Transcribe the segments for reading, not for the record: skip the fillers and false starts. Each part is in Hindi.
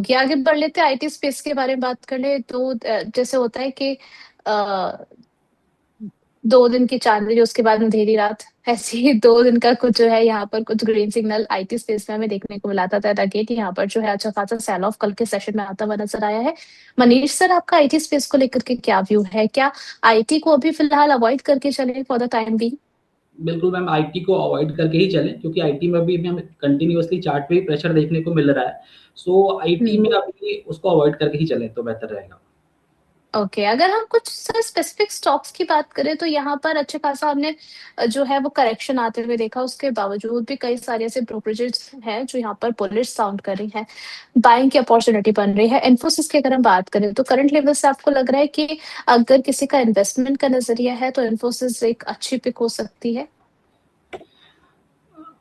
कि आगे बढ़ लेते हैं, आईटी स्पेस के बारे में बात कर ले तो जैसे होता है कि अ, 2 दिन की चांदनी उसके बाद अंधेरी रात, ऐसे ही 2 दिन का कुछ जो है यहाँ पर कुछ ग्रीन सिग्नल आईटी स्पेस में हमें देखने को मिला था ताकि कि यहाँ पर जो है अच्छा खासा सेल ऑफ कल के सेशन में आता हुआ नजर आया है। मनीष सर, आपका आईटी स्पेस को लेकर के क्या व्यू है? क्या आईटी को अभी फिलहाल अवॉइड करके चले फॉर द टाइम बी? बिल्कुल मैम, आईटी को अवॉइड करके ही चलें, क्योंकि आईटी में भी हमें कंटिन्यूअसली चार्ट पे ही प्रेशर देखने को मिल रहा है। सो आईटी में अभी उसको अवॉइड करके ही चलें तो बेहतर रहेगा। ओके, अगर हम कुछ सर स्पेसिफिक स्टॉक्स की बात करें तो यहाँ पर अच्छे खासा हमने जो है वो करेक्शन आते हुए देखा, उसके बावजूद भी कई सारे ऐसे ब्रोकरेजेस हैं जो यहाँ पर बुलिश साउंड कर रही हैं, बाइंग की अपॉर्चुनिटी बन रही है। इन्फोसिस की अगर हम बात करें तो करंट लेवल से आपको लग रहा है कि अगर किसी का इन्वेस्टमेंट का नजरिया है तो इन्फोसिस एक अच्छी पिक हो सकती है?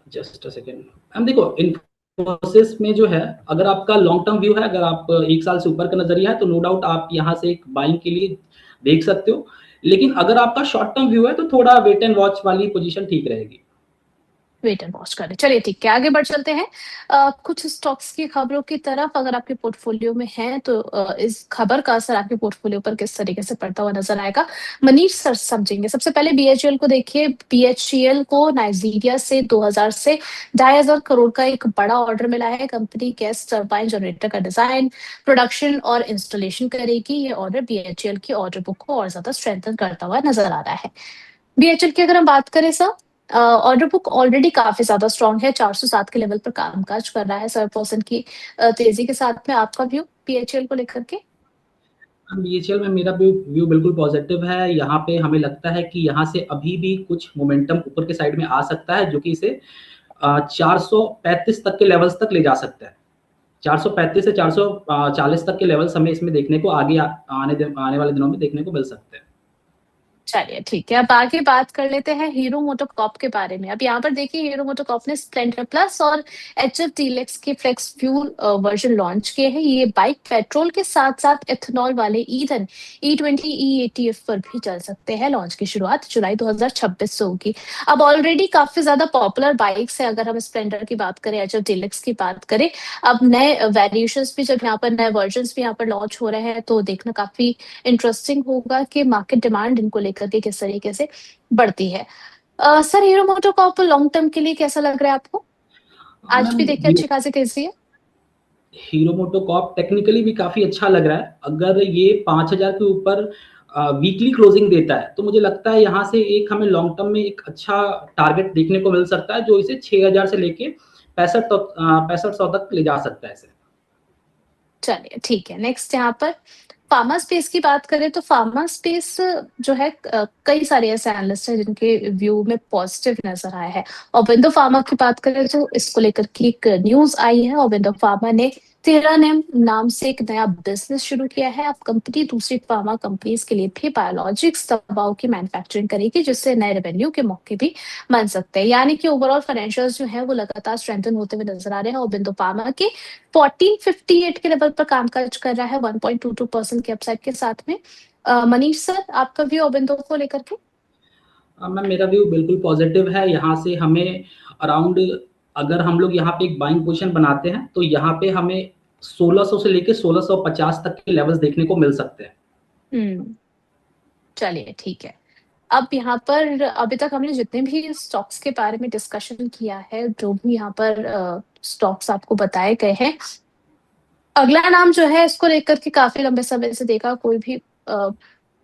जस्ट अ सेकेंड मैम, देखो इन्फोसिस में जो है, अगर आपका लॉन्ग टर्म व्यू है, अगर आप 1 साल से ऊपर का नजरिया है, तो नो डाउट आप यहाँ से एक बाइंग के लिए देख सकते हो। लेकिन अगर आपका शॉर्ट टर्म व्यू है तो थोड़ा वेट एंड वॉच वाली पोजीशन ठीक रहेगी। वेट एंड वॉच करें, चलिए ठीक है, आगे बढ़ चलते हैं कुछ स्टॉक्स की खबरों की तरफ। अगर आपके पोर्टफोलियो में है तो इस खबर का असर आपके पोर्टफोलियो पर किस तरीके से पड़ता हुआ नजर आएगा, मनीष सर समझेंगे। सबसे पहले बीएचईएल को देखिए, बीएचईएल को नाइजीरिया से 2000 से 2500 करोड़ का एक बड़ा ऑर्डर मिला है। कंपनी गैस टरबाइन जनरेटर का डिजाइन, प्रोडक्शन और इंस्टॉलेशन करेगी। ये ऑर्डर बीएचईएल की ऑर्डर बुक को और ज्यादा स्ट्रेंथन करता हुआ नजर आ रहा है। बीएचएल की अगर हम बात करें सर, ऑर्डर बुक ऑलरेडी काफी ज्यादा स्ट्रांग है, 407 के लेवल पर कामकाज कर रहा है 7% की तेजी के साथ में। आपका व्यू बीएचएल को लेकर के? बीएचएल में मेरा व्यू बिल्कुल पॉजिटिव है। यहाँ पे हमें लगता है कि यहाँ से अभी भी कुछ मोमेंटम ऊपर के साइड में आ सकता है, जो कि इसे 435 तक के लेवल्स तक ले जा सकता है। 435 से 440 तक के लेवल्स हमें इसमें देखने को आने वाले दिनों में देखने को मिल सकते हैं। चलिए ठीक है, अब आगे बात कर लेते हैं हीरो मोटोकॉर्प के बारे में। अब यहाँ पर देखिए, हीरो मोटोकॉर्प ने स्प्लेंडर प्लस और एचएफ डीलक्स के फ्लेक्स फ्यूल वर्जन लॉन्च किए हैं। ये बाइक पेट्रोल के साथ साथ इथेनॉल वाले ईंधन E20 E80F पर भी चल सकते हैं। लॉन्च की शुरुआत जुलाई 2026 से होगी। अब ऑलरेडी काफी ज्यादा पॉपुलर बाइक्स है, अगर हम स्प्लेंडर की बात करें, एचएफ डीलक्स की बात करें, अब नए वेरिएशंस भी जब यहाँ पर नए वर्जन भी यहाँ पर लॉन्च हो रहे हैं तो देखना काफी इंटरेस्टिंग होगा कि मार्केट डिमांड इनको लेकर के किस तरीके से बढ़ती है। Sir, hero MotoCorp long term के लिए कैसा लग रहा है आपको? आज मैम, भी देखिए अच्छी खासी तेजी है। हीरो मोटोकॉर्प टेक्निकली भी काफी अच्छा लग रहा है। अगर ये 5000 के ऊपर वीकली क्लोजिंग देता है तो मुझे लगता है यहाँ से एक हमें लॉन्ग टर्म में एक अच्छा टारगेट देखने को मिल सकता है, जो इसे 6000 से लेके 6500 तक ले जा सकता है इसे। चलिए ठीक है, नेक्स्ट यहाँ पर फार्मा स्पेस की बात करें तो फार्मा स्पेस जो है कई सारे ऐसे एनालिस्ट हैं जिनके व्यू में पॉजिटिव नजर आया है। और बिंदु फार्मा की बात करें तो इसको लेकर की एक न्यूज आई है, और बिंदु फार्मा ने तेरानेम नाम से एक नया बिजनेस शुरू किया है। अब कंपनी दूसरी फार्मा कंपनीज के लिए भी बायोलॉजिक्स दवाओं की मैन्युफैक्चरिंग करेगी, जिससे नए रेवेन्यू के मौके भी बन सकते हैं। यानी कि ओवरऑल फाइनेंशियल्स जो है वो लगातार स्ट्रेंथन होते हुए नजर आ रहे हैं, और बिंदु फार्मा के 1458 के लेवल पर कामकाज कर रहा है 1.22% के अपसाइड के साथ में। मनीष सर, आपका व्यू अबिंदो को लेकर के? मैम, मेरा व्यू बिल्कुल पॉजिटिव है। यहाँ से हमें अराउंड, अगर हम लोग यहाँ पे एक बाइंग पोजीशन बनाते हैं तो यहाँ पे हमें 1600 से लेके 1650 तक के लेवल्स देखने को मिल सकते हैं। हम्म, चलिए ठीक है। अब यहाँ पर अभी तक हमने जितने भी स्टॉक्स के बारे में डिस्कशन किया है, जो भी यहाँ पर स्टॉक्स आपको बताए गए हैं, अगला नाम जो है इसको लेकर के काफी लंबे समय से देखा कोई भी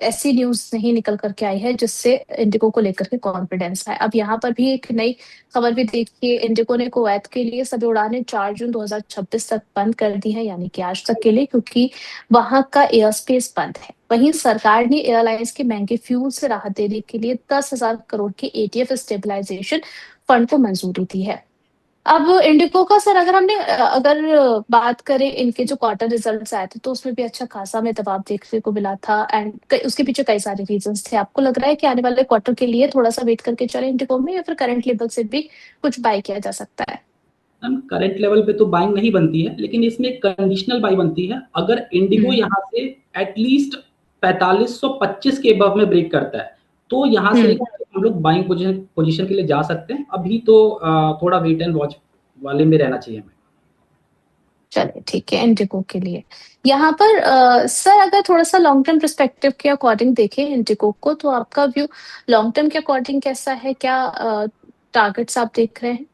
ऐसी न्यूज नहीं निकल करके आई है जिससे इंडिगो को लेकर के कॉन्फिडेंस है। अब यहाँ पर भी एक नई खबर भी देखिए, इंडिगो ने कुवैत के लिए सभी उड़ानें 4 जून 2026 तक बंद कर दी है, यानी कि आज तक के लिए, क्योंकि वहां का एयर स्पेस बंद है। वहीं सरकार ने एयरलाइंस के महंगे फ्यूल से राहत देने के लिए 10,000 करोड़ के एटीएफ स्टेबलाइजेशन फंड को मंजूरी दी है। अब इंडिगो का सर, अगर बात करें, इनके जो क्वार्टर रिजल्ट्स आए थे तो उसमें भी अच्छा खासा हमें दबाव देखने को मिला था, एंड उसके पीछे कई सारे रीजंस थे। आपको लग रहा है कि आने वाले क्वार्टर के लिए थोड़ा सा वेट करके चले इंडिगो में, या फिर करंट लेवल से भी कुछ बाय किया जा सकता है? मैम, करंट लेवल पे तो बाइंग नहीं बनती है, लेकिन इसमें एक कंडीशनल बाई बनती है। अगर इंडिगो हम्म। यहाँ से एटलीस्ट 4525 के अबव में ब्रेक करता है तो यहाँ से हम्म। हम लोग बाइंग पोजीशन के लिए जा सकते हैं। अभी तो थोड़ा वेट एंड वॉच वाले में रहना चाहिए हमें। चलिए ठीक है, इंडिगो के लिए। यहाँ पर सर अगर थोड़ा-सा लॉन्ग टर्म पर्सपेक्टिव के अकॉर्डिंग देखें इंडिगो को, तो आपका व्यू लॉन्ग टर्म के अकॉर्डिंग कैसा है? क्या टारगेट्स आप देख रहे हैं?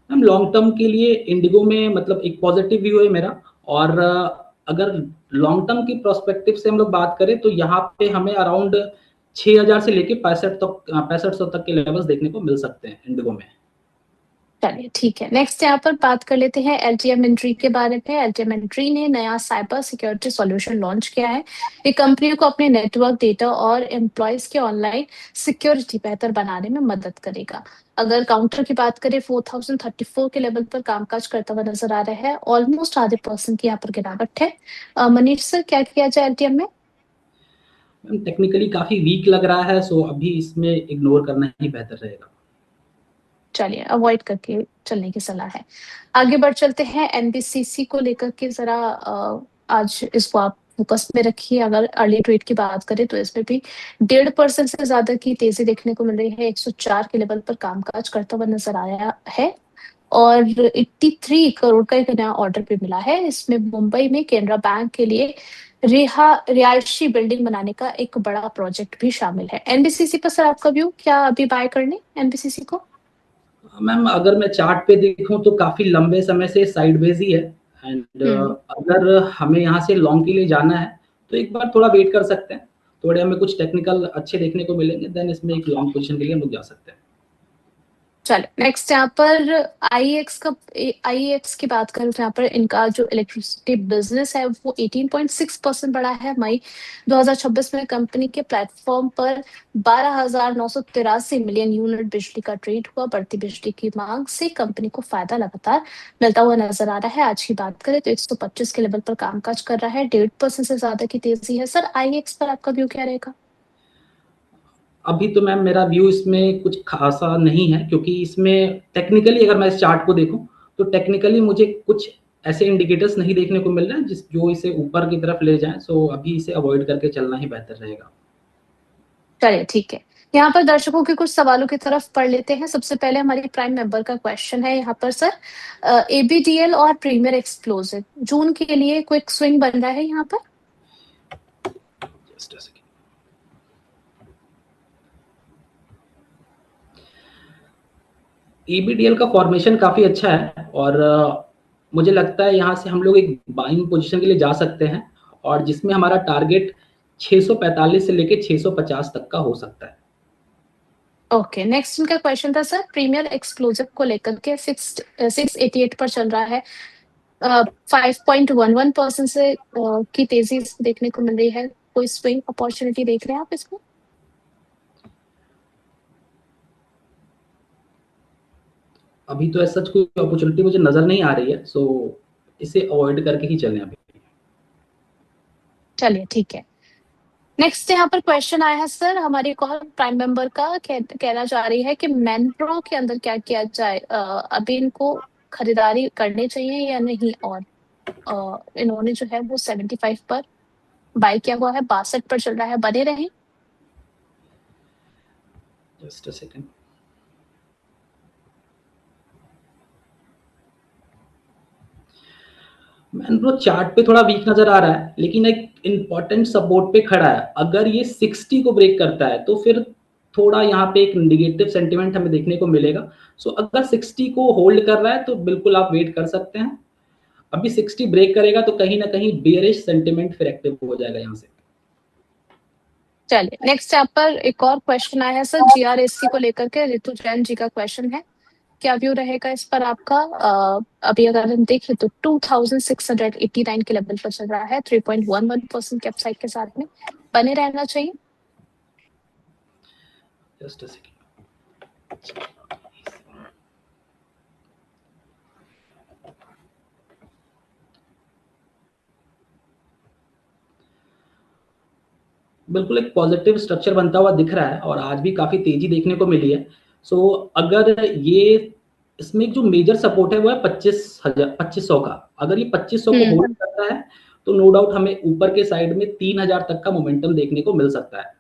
मैम लॉन्ग टर्म के लिए इंडिगो में मतलब एक पॉजिटिव व्यू है मेरा और अगर लॉन्ग टर्म की प्रोस्पेक्टिव से हम लोग बात करें तो यहाँ पे हमें अराउंड 6000 से लेके 6500 तक के लेवल्स देखने को मिल सकते हैं इंडिगो में। चलिए ठीक है। नेक्स्ट यहाँ पर बात कर लेते हैं एलटीएम एंट्री के बारे में। एलटीएम एंट्री ने नया साइबर सिक्योरिटी सॉल्यूशन लॉन्च किया है। ये कंपनी को अपने नेटवर्क डेटा और एम्प्लॉयज के ऑनलाइन सिक्योरिटी बेहतर बनाने में मदद करेगा। अगर काउंटर की बात करें 4034 के लेवल पर कामकाज करता हुआ नजर आ रहा है। ऑलमोस्ट आधे % की यहाँ पर गिरावट है। मनीष सर क्या किया जाए एलटीएम में? मैम टेक्निकली काफी वीक लग रहा है, सो अभी इसमें इग्नोर करना ही बेहतर रहेगा। चलिए अवॉइड करके चलने की सलाह है। आगे बढ़ चलते हैं एनबीसीसी को लेकर के जरा आज इसको आप फोकस में रखिए। अगर अर्ली ट्रेड की बात करें तो इसमें भी 1.5% से ज्यादा की तेजी देखने को मिल रही है। 104 के लेवल पर कामकाज करता हुआ नजर आया है और 83 करोड़ का एक नया ऑर्डर भी मिला है। इसमें मुंबई में केनरा बैंक के लिए रिहायशी बिल्डिंग बनाने का एक बड़ा प्रोजेक्ट भी शामिल है। एनबीसीसी पर सर आपका व्यू क्या? अभी बाय करने एनबीसीसी को? मैम अगर मैं चार्ट पे देखूं तो काफी लंबे समय से साइडवेज ही है एंड हम्म। अगर हमें यहाँ से लॉन्ग के लिए जाना है तो एक बार थोड़ा वेट कर सकते हैं। थोड़े हमें कुछ टेक्निकल अच्छे देखने को मिलेंगे, देन इसमें एक लॉन्ग पोजीशन के लिए हम लोग जा सकते हैं। चलो नेक्स्ट यहाँ पर आईएक्स की बात करें तो यहाँ पर इनका जो इलेक्ट्रिसिटी बिजनेस है वो 18.6% बढ़ा है। मई 2026 में कंपनी के प्लेटफॉर्म पर 12,983 मिलियन यूनिट बिजली का ट्रेड हुआ। बढ़ती बिजली की मांग से कंपनी को फायदा लगातार मिलता हुआ नजर आ रहा है। आज की बात करें तो 125 के लेवल पर कामकाज कर रहा है। 1.5% से ज्यादा की तेजी है। सर आईएक्स पर आपका व्यू क्या रहेगा? अभी तो मैम मेरा व्यू इसमें कुछ खासा नहीं है, क्योंकि इसमें टेक्निकली अगर मैं इस चार्ट को देखूं तो टेक्निकली मुझे कुछ ऐसे इंडिकेटर्स नहीं देखने को मिल रहे हैं जो इसे ऊपर की तरफ ले जाएं, सो अभी इसे अवॉइड करके चलना ही बेहतर रहेगा। चलिए ठीक है। यहाँ पर दर्शकों के कुछ सवालों की तरफ पढ़ लेते हैं। सबसे पहले हमारी प्राइम मेंबर का क्वेश्चन है यहाँ पर सर, एबीडीएल और प्रीमियर एक्सप्लोसिव जून के लिए क्विक स्विंग बन रहा है यहाँ पर? Just a second. ईबीडीएल का फॉर्मेशन काफी अच्छा है और मुझे लगता है यहाँ से हम लोग एक बाइंग पोजीशन के लिए जा सकते हैं और जिसमें हमारा टारगेट 645 से लेके 650 तक का हो सकता है। ओके नेक्स्ट इनका क्वेश्चन था सर, प्रीमियर एक्सप्लोसिव को लेकर के 688 पर चल रहा है। 5.11% से की तेजी देखने को मिल रही है। कोई स्विंग अपॉर्चुनिटी देख रहे हैं आप इसमें? अभी तो ऐसा कोई अपॉर्चुनिटी मुझे नजर नहीं आ रही है, सो इसे अवॉइड करके ही चलें अभी। चलिए ठीक है। नेक्स्ट यहाँ पर क्वेश्चन आया है सर, हमारी कॉल प्राइम मेंबर का कहना चाह रही है कि मैनप्रो के अंदर क्या किया जाए? अभी इनको खरीदारी करनी चाहिए या नहीं? और इन्होंने जो है वो 75 पर बाय किया हुआ है, 62 पर चल रहा है, बने रहे? Just a second. मैनप्रो चार्ट पे थोड़ा वीक नजर आ रहा है, लेकिन एक इंपॉर्टेंट सपोर्ट पे खड़ा है। अगर ये 60 को ब्रेक करता है तो फिर थोड़ा यहाँ पे एक नेगेटिव सेंटिमेंट हमें देखने को मिलेगा। सो अगर 60 को होल्ड कर रहा है तो बिल्कुल आप वेट कर सकते हैं। अभी 60 ब्रेक करेगा तो कहीं ना कहीं बेयरिश सेंटिमेंट फिर एक्टिव हो जाएगा यहाँ से। चलिए नेक्स्ट यहाँ पर एक और क्वेश्चन आया है सर, जीआरएससी को लेकर के रितु जैन जी का क्वेश्चन है। क्या व्यू रहेगा इस पर आपका? अभी अगर हम देखें तो 2689 के लेवल पर चल रहा है। 3.11% के अपसाइड के साथ में बने रहना चाहिए। Just a second. बिल्कुल एक पॉजिटिव स्ट्रक्चर बनता हुआ दिख रहा है और आज भी काफी तेजी देखने को मिली है। सो अगर ये इसमें जो मेजर सपोर्ट है वो है 2500 का। अगर ये 2500 को होल्ड करता है तो नो डाउट हमें ऊपर के साइड में 3000 तक का मोमेंटम देखने को मिल सकता है।